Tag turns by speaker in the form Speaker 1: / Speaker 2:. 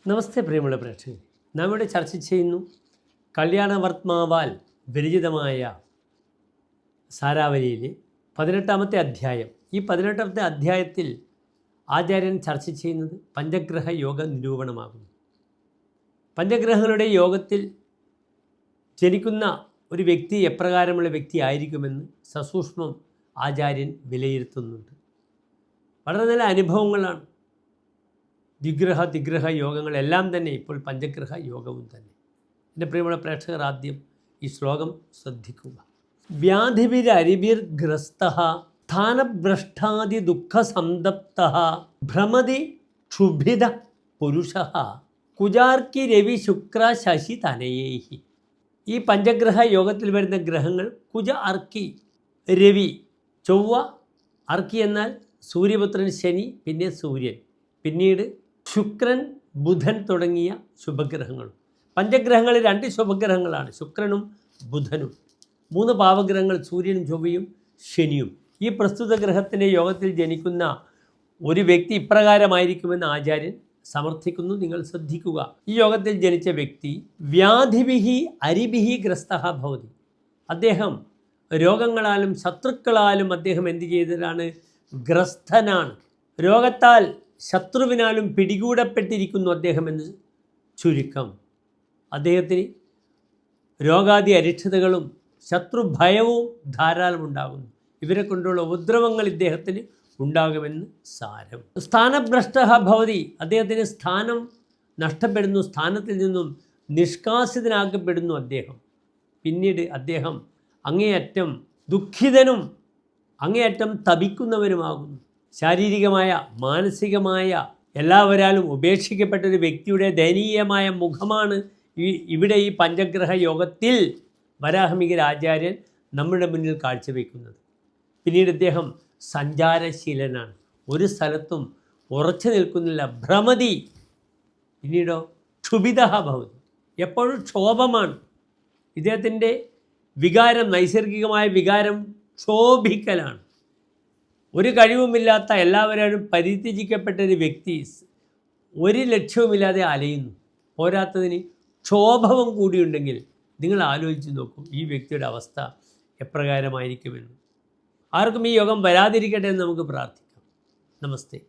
Speaker 1: നമസ്തേ പ്രിയമുള്ള പ്രേക്ഷകർ, നാം ഇവിടെ ചർച്ച ചെയ്യുന്നു കല്യാണവർമാവാൽ വിരചിതമായ സാരാവലിയിലെ 18-ാമത്തെ അധ്യായം. ഈ 18-ാമത്തെ അധ്യായത്തിൽ ആചാര്യൻ ചർച്ച ചെയ്യുന്നത് പഞ്ചഗ്രഹ യോഗ നിരൂപണമാകുന്നു. പഞ്ചഗ്രഹങ്ങളുടെ യോഗത്തിൽ ജനിക്കുന്ന ഒരു വ്യക്തി എപ്രകാരമുള്ള വ്യക്തി ആയിരിക്കുമെന്ന് സസൂക്ഷ്മം ആചാര്യൻ വിലയിരുത്തുന്നുണ്ട്. വളരെ നല്ല അനുഭവങ്ങളാണ്. ദിഗ്രഹ യോഗങ്ങളെല്ലാം തന്നെ ഇപ്പോൾ പഞ്ചഗ്രഹ യോഗവും തന്നെ. എൻ്റെ പ്രിയമുള്ള പ്രേക്ഷകർ, ആദ്യം ഈ ശ്ലോകം ശ്രദ്ധിക്കുക. വ്യാധിഭിരരിഭിർഗ്രസ്തഃ സ്ഥാനഭ്രഷ്ടാദി ദുഃഖസന്തപ്തഃ ഭ്രമതി ക്ഷുഭിത പുരുഷഃ കുജാർക്കി രവി ശുക്ര ശശി തനയേഹി. ഈ പഞ്ചഗ്രഹ യോഗത്തിൽ വരുന്ന ഗ്രഹങ്ങൾ കുജ, അർക്കി, രവി, ചൊവ്വ, അർക്കി എന്നാൽ സൂര്യപുത്രൻ ശനി, പിന്നെ സൂര്യൻ, പിന്നീട് ശുക്രൻ, ബുധൻ തുടങ്ങിയ ശുഭഗ്രഹങ്ങളും. പഞ്ചഗ്രഹങ്ങൾ 2 ശുഭഗ്രഹങ്ങളാണ്, ശുക്രനും ബുധനും. 3 പാവഗ്രഹങ്ങൾ സൂര്യനും ചൊവ്വയും ശനിയും. ഈ പ്രസ്തുത ഗ്രഹത്തിൻ്റെ യോഗത്തിൽ ജനിക്കുന്ന ഒരു വ്യക്തി ഇപ്രകാരമായിരിക്കുമെന്ന് ആചാര്യൻ സമർത്ഥിക്കുന്നു. നിങ്ങൾ ശ്രദ്ധിക്കുക. ഈ യോഗത്തിൽ ജനിച്ച വ്യക്തി വ്യാധിഭിഹി അരിഭിഹി ഗ്രസ്തഃ ഭവതി. അദ്ദേഹം രോഗങ്ങളാലും ശത്രുക്കളാലും അദ്ദേഹം എന്ത് ചെയ്തതാണ്? ഗ്രസ്തനാണ്. രോഗത്താൽ ശത്രുവിനാലും പിടികൂടപ്പെട്ടിരിക്കുന്നു അദ്ദേഹം എന്ന് ചുരുക്കം. അദ്ദേഹത്തിന് രോഗാദി അരിഷ്ടതകളും ശത്രുഭയവും ധാരാളം ഉണ്ടാകുന്നു. ഇവരെ കൊണ്ടുള്ള ഉപദ്രവങ്ങൾ ഇദ്ദേഹത്തിന് ഉണ്ടാകുമെന്ന് സാരം. സ്ഥാനഭ്രഷ്ട ഭവതി. അദ്ദേഹത്തിന് സ്ഥാനം നഷ്ടപ്പെടുന്നു, സ്ഥാനത്തിൽ നിന്നും നിഷ്കാസിതനാക്കപ്പെടുന്നു അദ്ദേഹം. പിന്നീട് അദ്ദേഹം അങ്ങേയറ്റം ദുഃഖിതനും അങ്ങേയറ്റം തപിക്കുന്നവരുമാകുന്നു. ശാരീരികമായ മാനസികമായ എല്ലാവരാലും ഉപേക്ഷിക്കപ്പെട്ടൊരു വ്യക്തിയുടെ ദയനീയമായ മുഖമാണ് ഇവിടെ ഈ പഞ്ചഗ്രഹ യോഗത്തിൽ വരാഹമിഹിര ആചാര്യൻ നമ്മുടെ മുന്നിൽ കാഴ്ചവെക്കുന്നത്. പിന്നീട് ഇദ്ദേഹം സഞ്ചാരശീലനാണ്, ഒരു സ്ഥലത്തും ഉറച്ചു നിൽക്കുന്നില്ല. ഭ്രമതി. പിന്നീടോ ക്ഷുഭിത ഭവതി, എപ്പോഴും ക്ഷോഭമാണ്. ഇദ്ദേഹത്തിൻ്റെ വികാരം, നൈസർഗികമായ വികാരം ക്ഷോഭിക്കലാണ്. ഒരു കഴിവുമില്ലാത്ത, എല്ലാവരും പരിത്യജിക്കപ്പെട്ടൊരു വ്യക്തി ഒരു ലക്ഷ്യവുമില്ലാതെ അലയുന്നു. പോരാത്തതിന് ക്ഷോഭവും കൂടിയുണ്ടെങ്കിൽ നിങ്ങൾ ആലോചിച്ച് നോക്കൂ ഈ വ്യക്തിയുടെ അവസ്ഥ എപ്രകാരമായിരിക്കുമെന്ന്. ആർക്കും ഈ യോഗം വരാതിരിക്കട്ടെ എന്ന് നമുക്ക് പ്രാർത്ഥിക്കാം. നമസ്തേ.